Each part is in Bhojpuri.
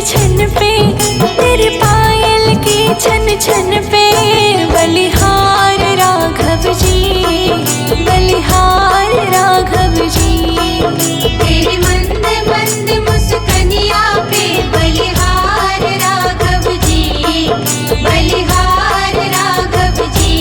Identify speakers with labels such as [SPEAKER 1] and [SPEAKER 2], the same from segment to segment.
[SPEAKER 1] छन पे, तेरे पायल की छन छन पे। बलिहार राघव जी, बलिहार राघव जी।
[SPEAKER 2] तेरे मंद मंद मुस्कनिया पे बलिहार राघव जी, बलिहार राघव जी।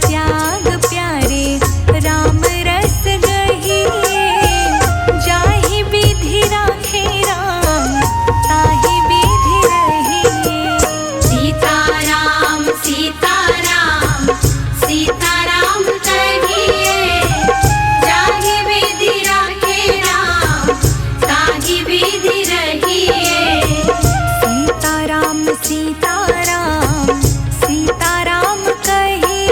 [SPEAKER 1] त्याग प्यारे राम रस गहिए जाहि विधि राखे राम ताहि विधि रहिए।
[SPEAKER 2] सीताराम सीताराम सीताराम कहिए जाहि विधि राखे राम ताहि विधि रहिए।
[SPEAKER 1] सीताराम सीताराम सीताराम कहिए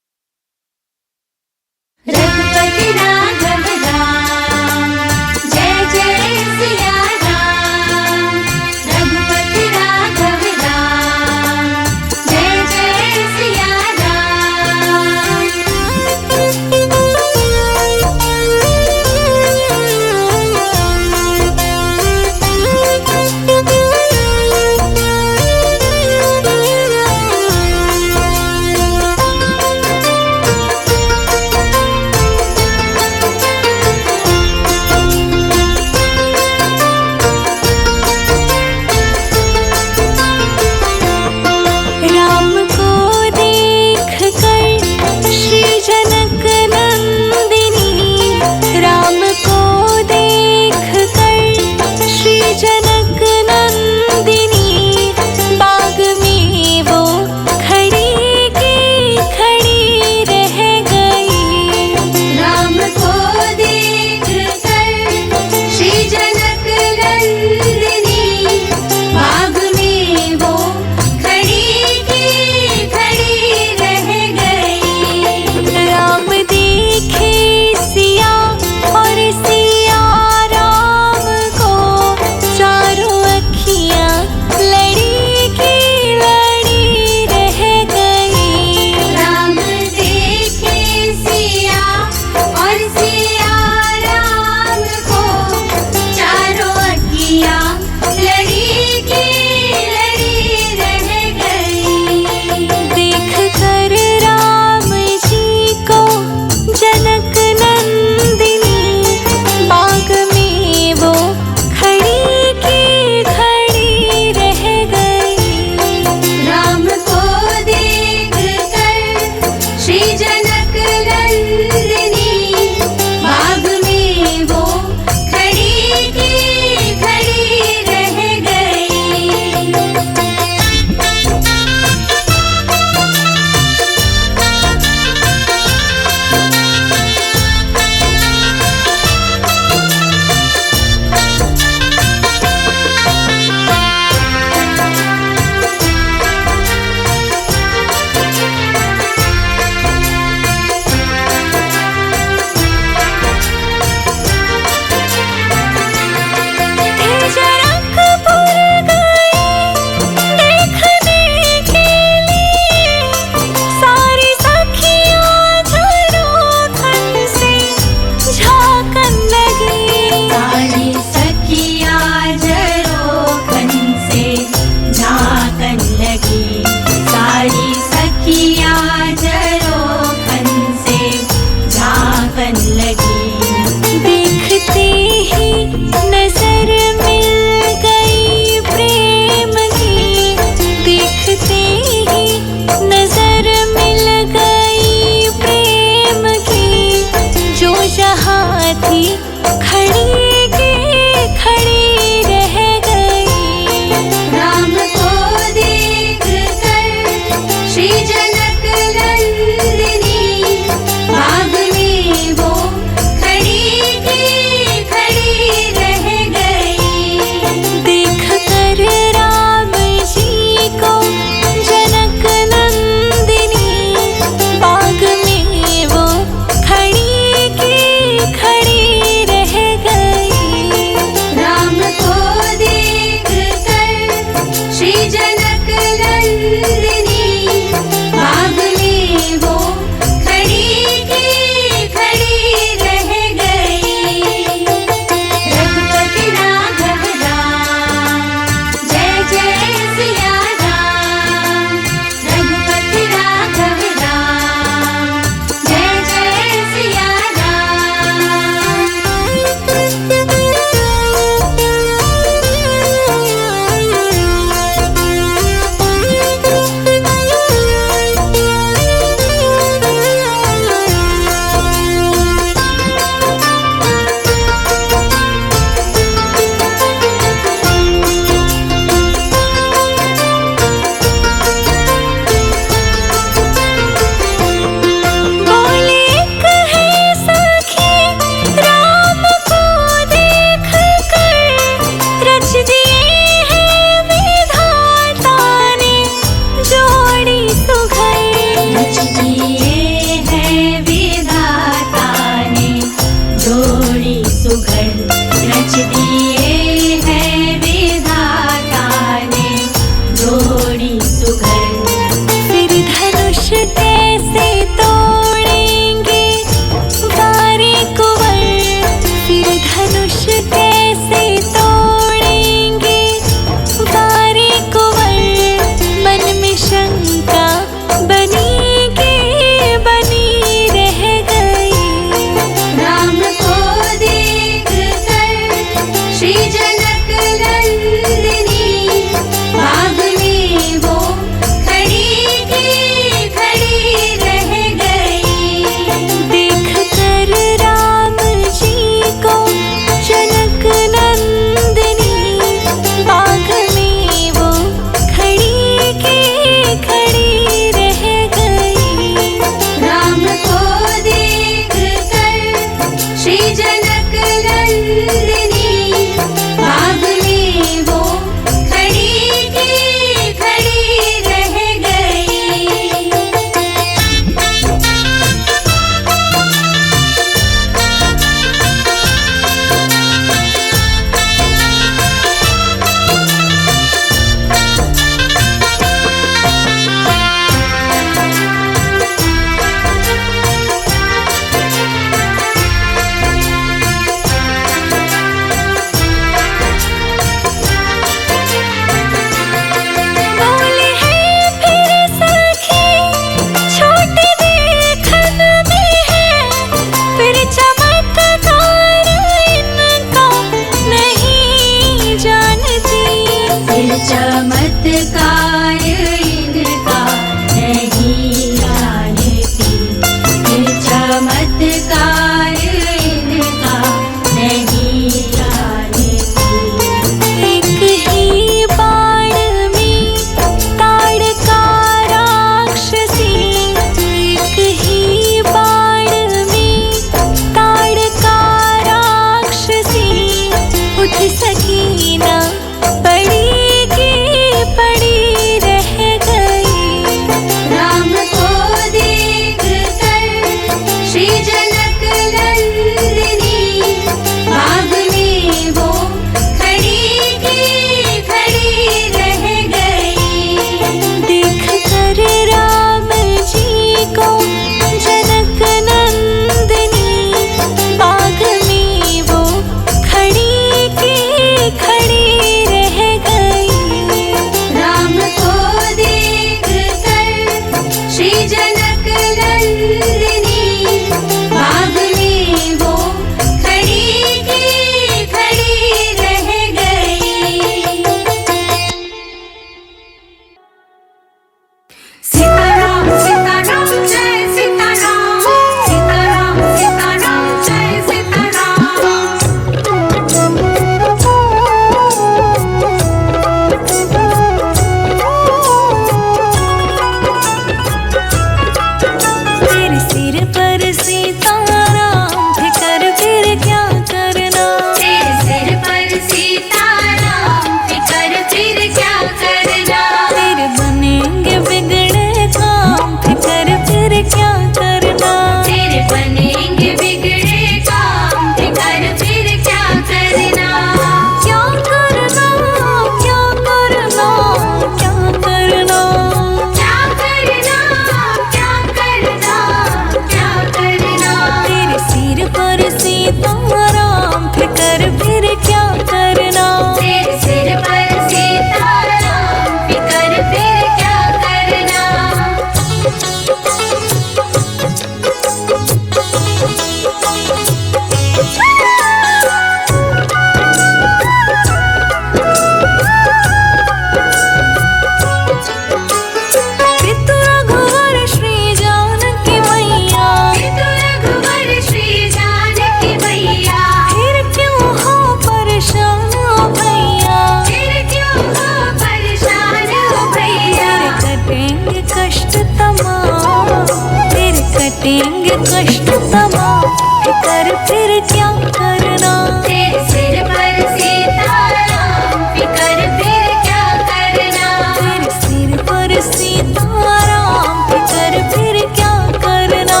[SPEAKER 1] देंगे कष्ट तमाम, फिकर फिर क्या करना।
[SPEAKER 2] तेरे सिर पर सीताराम, फिकर फिर क्या करना।
[SPEAKER 1] तेरे सिर पर सीताराम, फिकर फिर क्या करना।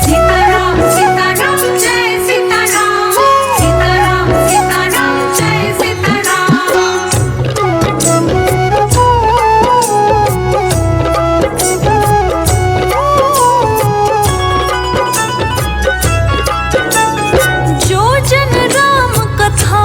[SPEAKER 2] सीताराम सीताराम जय सीताराम, सीताराम सीताराम जय सीताराम। जो जन राम कथा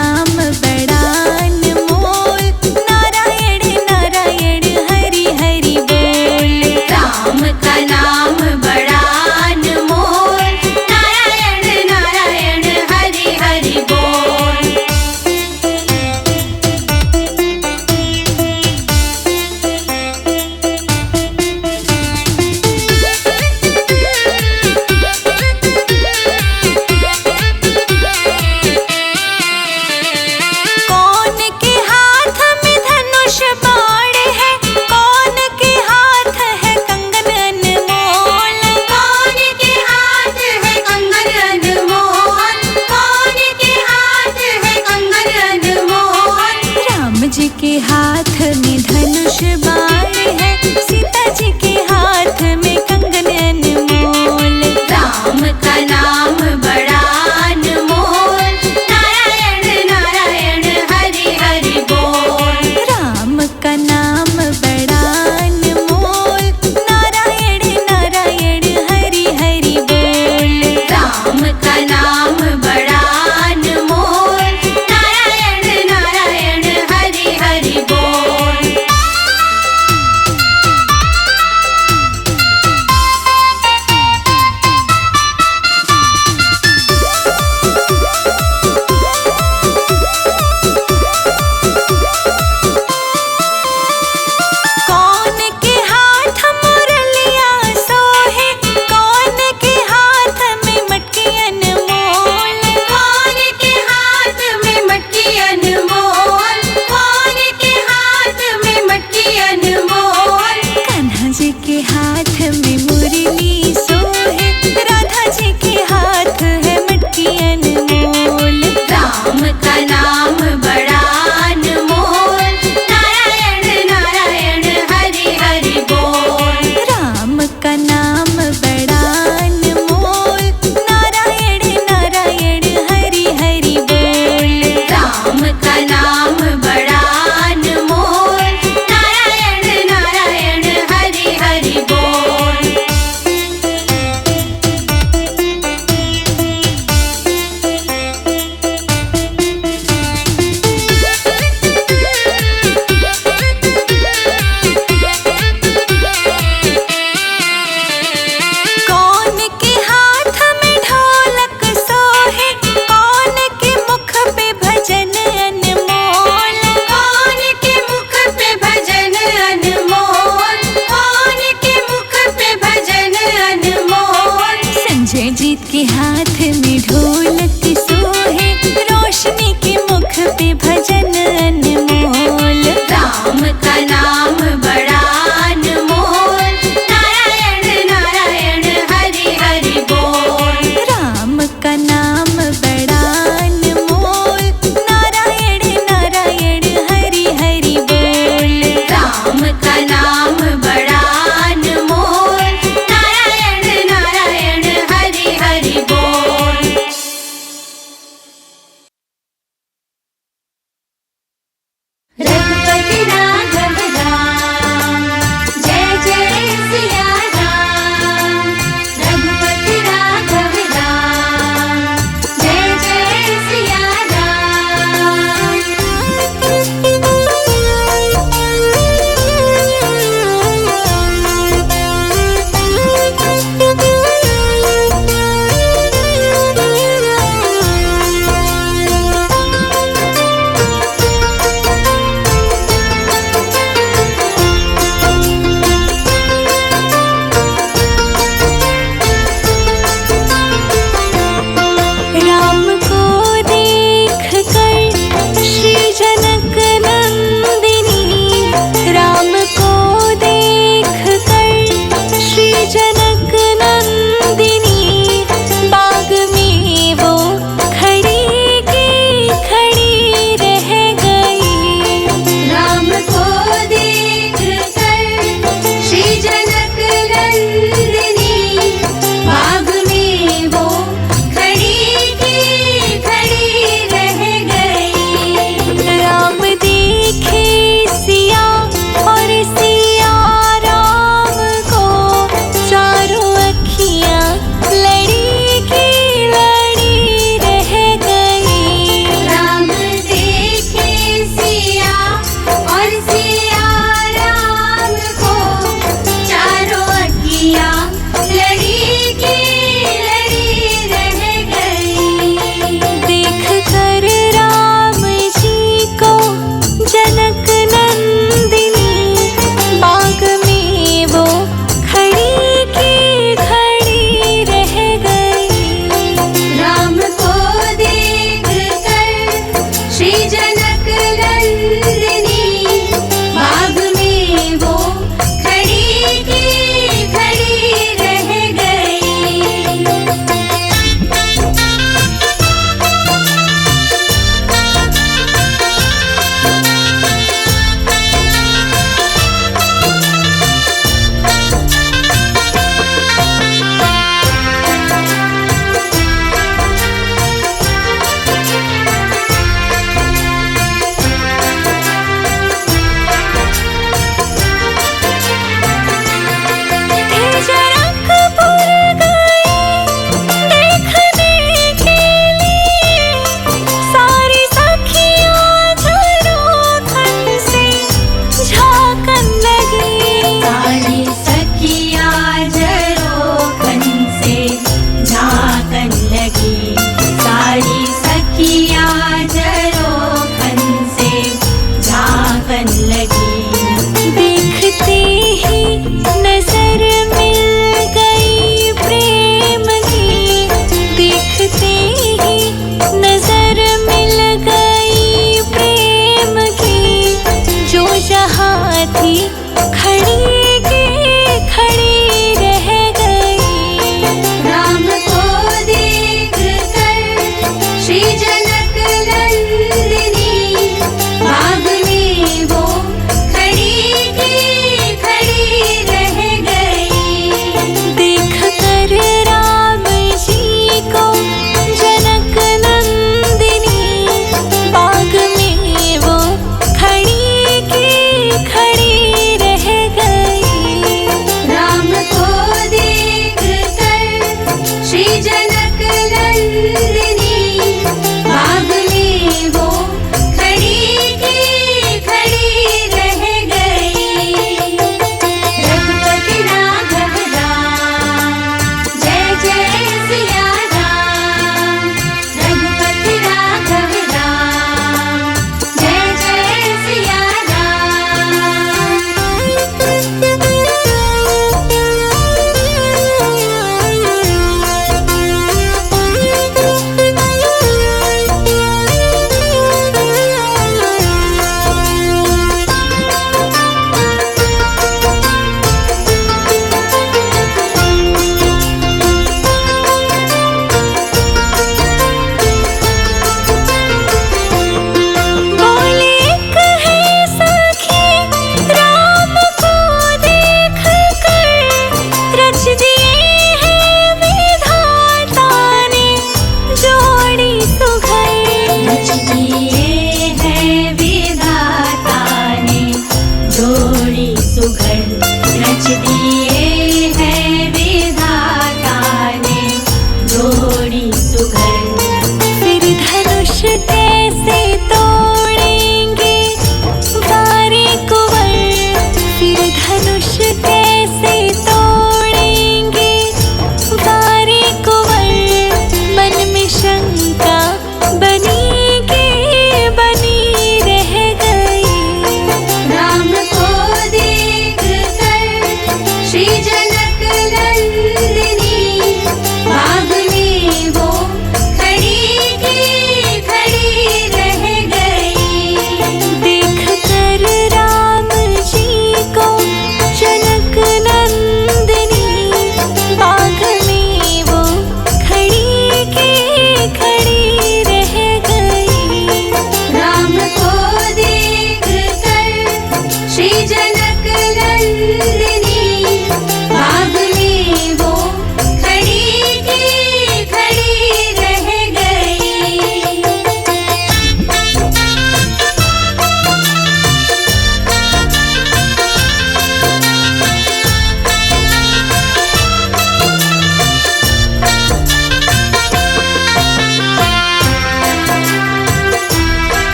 [SPEAKER 1] नाम बड़ा अनमोल, नारायण नारायण हरि हरि बोल।
[SPEAKER 2] राम का नाम बड़ा अनमोल, नारायण नारायण हरि हरि बोल।
[SPEAKER 1] कौन के हाथ में धनुष बाण है, कौन के हाथ है कंगन अनमोल।
[SPEAKER 2] कौन के हाथ है कंगन अनमोल, कौन के हाथ है कंगन अनमोल।
[SPEAKER 1] राम जी के हाथ में धनुष बाण है, सीता जी के हाथ में कंगन अनमोल।
[SPEAKER 2] राम का नाम बड़ा अनमोल, नारायण नारायण हरि हरि बोल।
[SPEAKER 1] राम का नाम बड़ा अनमोल, नारायण नारायण हरि हरि बोल।
[SPEAKER 2] राम का नाम बड़ा अनमोल, नारायण नारायण हरि हरि बोल।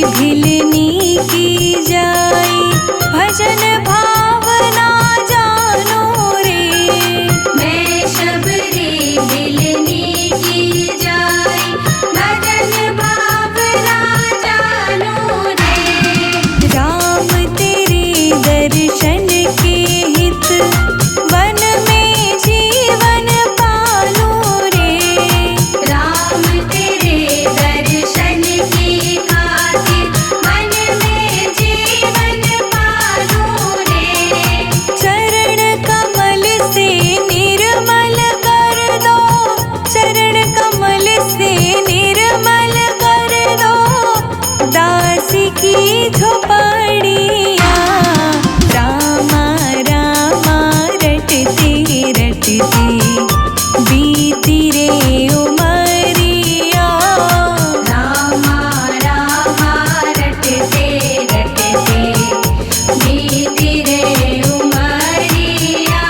[SPEAKER 1] भिलनी की जाई, भजन भावना जानो रे।
[SPEAKER 2] मैं शबरी भिलनी की जाई, भजन भावना जानो रे।
[SPEAKER 1] राम तेरे दर्शन के हित, वन में जीवन पालो रे।
[SPEAKER 2] राम तेरे दर्शन की खातिर, मन में जीवन पालो रे।
[SPEAKER 1] चरण कमल से निर्मल कर दो, चरण कमल से निर्मल कर दो, दास की झोपड़िया। रामा रामा रटते रटते बीती रे उमरिया।
[SPEAKER 2] रामा रामा रटते रटते बीती रे उमरिया।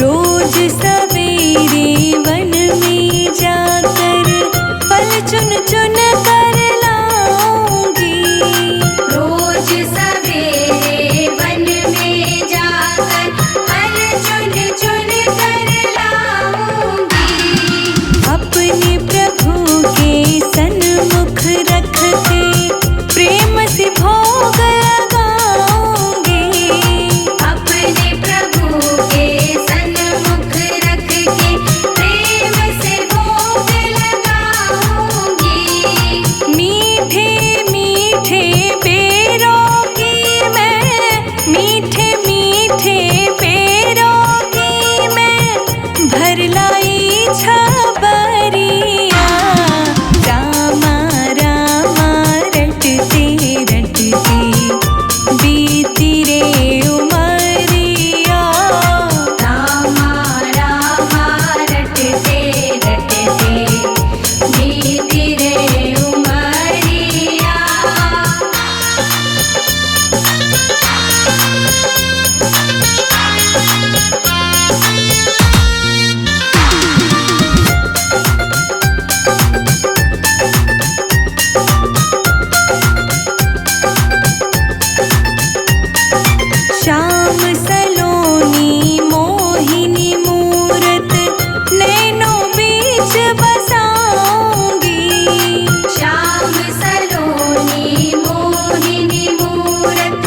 [SPEAKER 1] रोज सवेरे वन में जाकर फल चुन चुन कर लाऊंगी।
[SPEAKER 2] रोज सवेरे वन में जाकर फल चुन चुन कर लाऊंगी।
[SPEAKER 1] अपने प्रभु के सन्मुख रख के प्रेम से भोग लगाऊंगी।
[SPEAKER 2] अपने प्रभु के सन्मुख रख के प्रेम से भोग लगाऊंगी।
[SPEAKER 1] मीठे मीठे पेरों की मैं, मीठे मीठे पेरों की मैं भर लाई छबरिया। रामा रामा रटते रटते बीती रे उमरिया।
[SPEAKER 2] रामा रामा रटते रटते बीती रे उमरिया।
[SPEAKER 1] श्याम सलोनी मोहिनी मूरत नैनों बीच बसाऊंगी।
[SPEAKER 2] श्याम सलोनी मोहिनी मूरत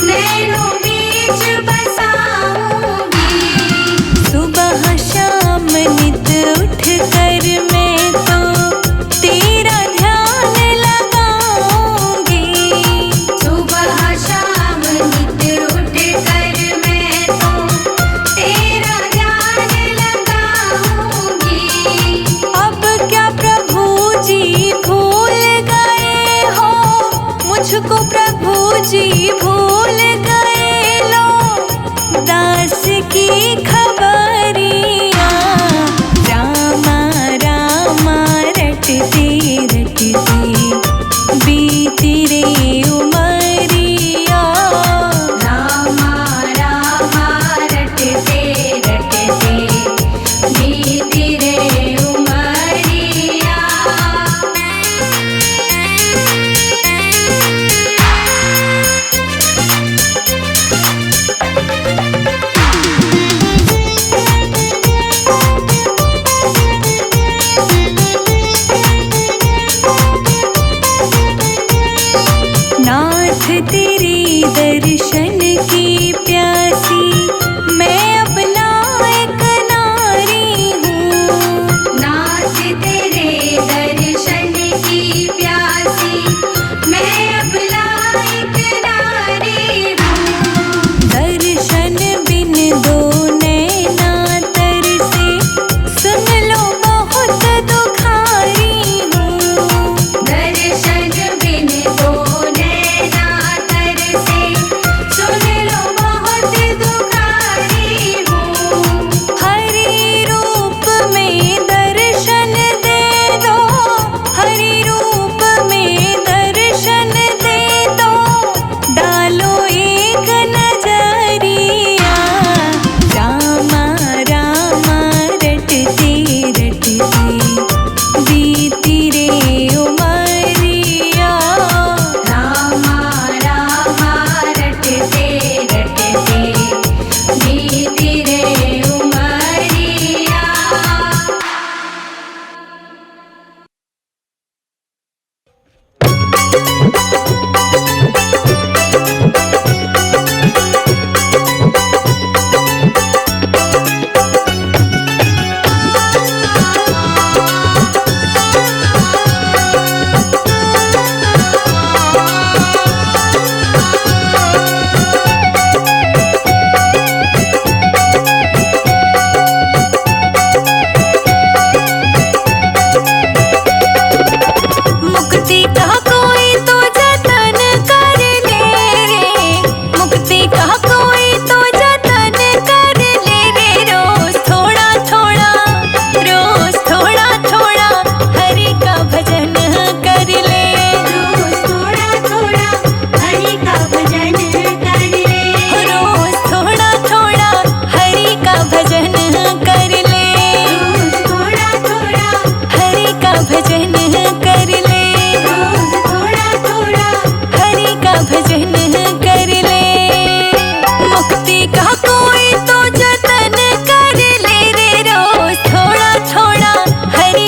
[SPEAKER 2] नैनों बीच बसाऊंगी।
[SPEAKER 1] सुबह शाम नित उठ कर मैं तो तेरा ध्यान लगाऊंगी।
[SPEAKER 2] सुबह शाम नित उठ कर मैं तो तेरा ध्यान लगाऊंगी।
[SPEAKER 1] अब क्या प्रभु जी भूल गए हो, मुझको प्रभु जी भूल गए लो, दास की खबरिया। रामा रामा रटते रटते बीती रे उमरिया।
[SPEAKER 2] रामा रामा रटते रटते बीती रे उमरिया।
[SPEAKER 1] नाथ तेरे दर्शन की प्यासी मैं अब लायक नारी हूँ।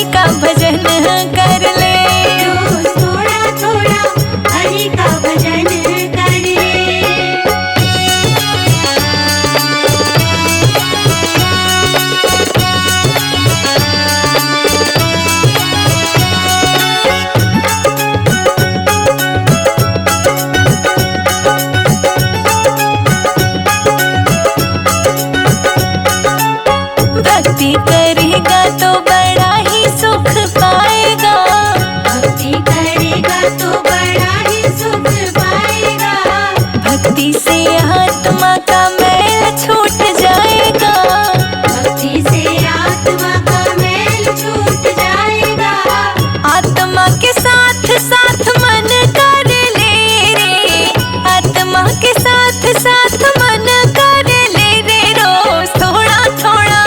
[SPEAKER 1] हरि का भजन कर ले।
[SPEAKER 2] रोज थोड़ा थोड़ा हरि का भजन कर ले।
[SPEAKER 1] भक्ति करेगा तो बड़ा ही सुख पाएगा।
[SPEAKER 2] भक्ति करेगा तो बड़ा ही सुख पाएगा।
[SPEAKER 1] भक्ति से आत्मा का मैल छूट जाएगा।
[SPEAKER 2] भक्ति से आत्मा का मैल छूट जाएगा।
[SPEAKER 1] आत्मा के साथ साथ मन कर ले रे। आत्मा के साथ साथ मन कर ले रे। रोज थोड़ा थोड़ा,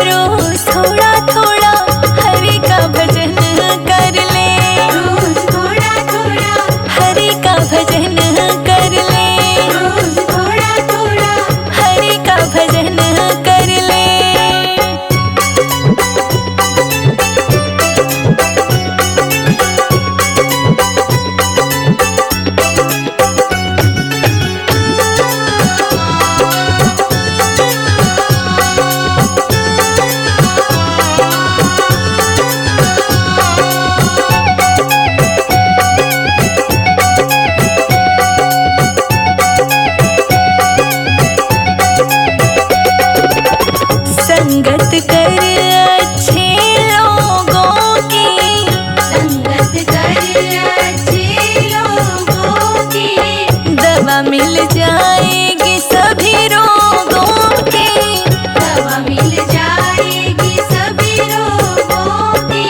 [SPEAKER 1] रोज थोड़ा थोड़ा हरि का भजन कर ले।
[SPEAKER 2] रोज थोड़ा थोड़ा
[SPEAKER 1] हरि का भजन कर ले।
[SPEAKER 2] रोज थोड़ा थोड़ा
[SPEAKER 1] हरि का भजन कर ले। संगत कर अच्छे लोगों की।
[SPEAKER 2] संगत कर अच्छे लोगों की।
[SPEAKER 1] दवा मिल जाएगी सभी रोगों की।
[SPEAKER 2] दवा मिल जाएगी सभी रोगों की।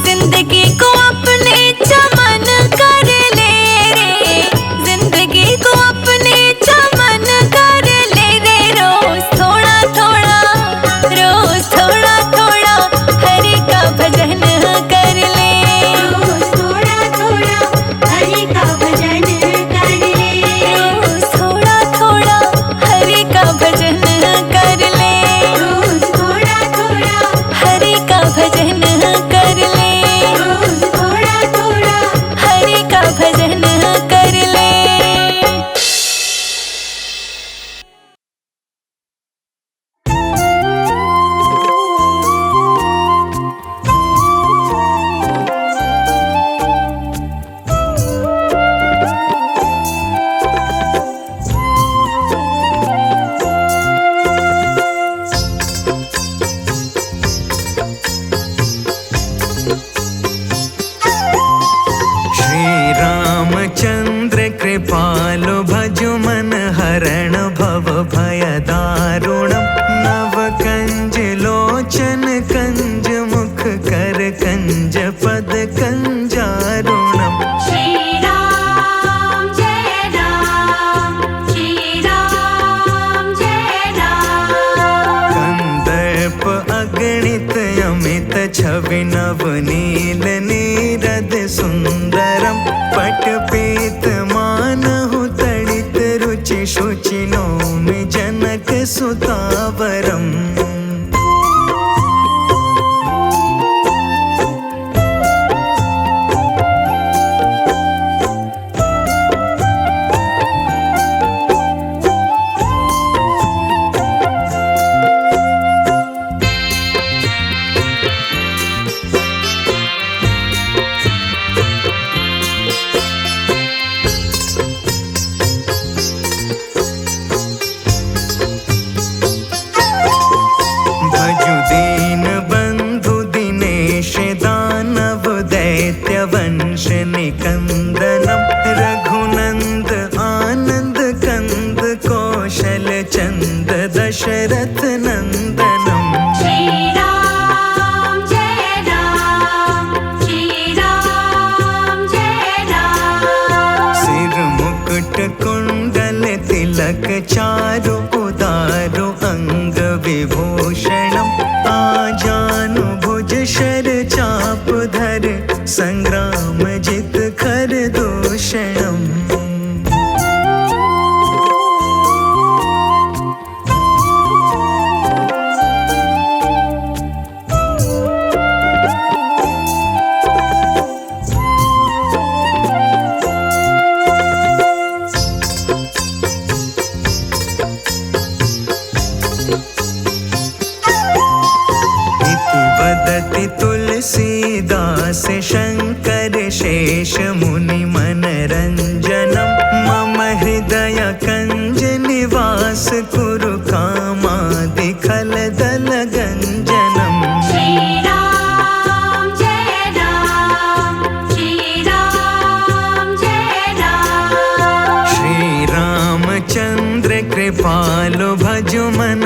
[SPEAKER 1] जिंदगी को अपने चमन कर ले रे। जिंदगी को अपने चमन कर ले रे। रोज थोड़ा थोड़ा, रोज थोड़ा थोड़ा हरि का भजन कर ले।
[SPEAKER 2] रोज थोड़ा थोड़ा हरि का भजन कर ले।
[SPEAKER 1] रोज थोड़ा थोड़ा हरि का भजन कर ले।
[SPEAKER 2] रोज थोड़ा थोड़ा
[SPEAKER 1] हरि का भजन कर ले।
[SPEAKER 2] रोज थोड़ा थोड़ा
[SPEAKER 1] हरि का भजन कर ले।
[SPEAKER 3] श्री रामचंद्र कृपालो भजु मन हरण भव भय दारुणम। नव कंज लोचन कंज मुख कर कंज पद कंजारुणम।
[SPEAKER 2] श्री राम जय राम। श्री राम जय राम।
[SPEAKER 3] कंदर्प अगणित अमित छवि नव नील नीरद सुंदरम। पट पीत मानहु तड़ित रुचि शुचि नौमि जनक सुतावरम। वदति तुलसीदास शंकर शेष मुनि मनरंजनम मम हृदय कंज निवास कुरु कामादि खल दल गंजनम।
[SPEAKER 2] श्री राम जय राम, श्री राम जय राम।
[SPEAKER 3] श्री रामचंद्र कृपालु भजु मन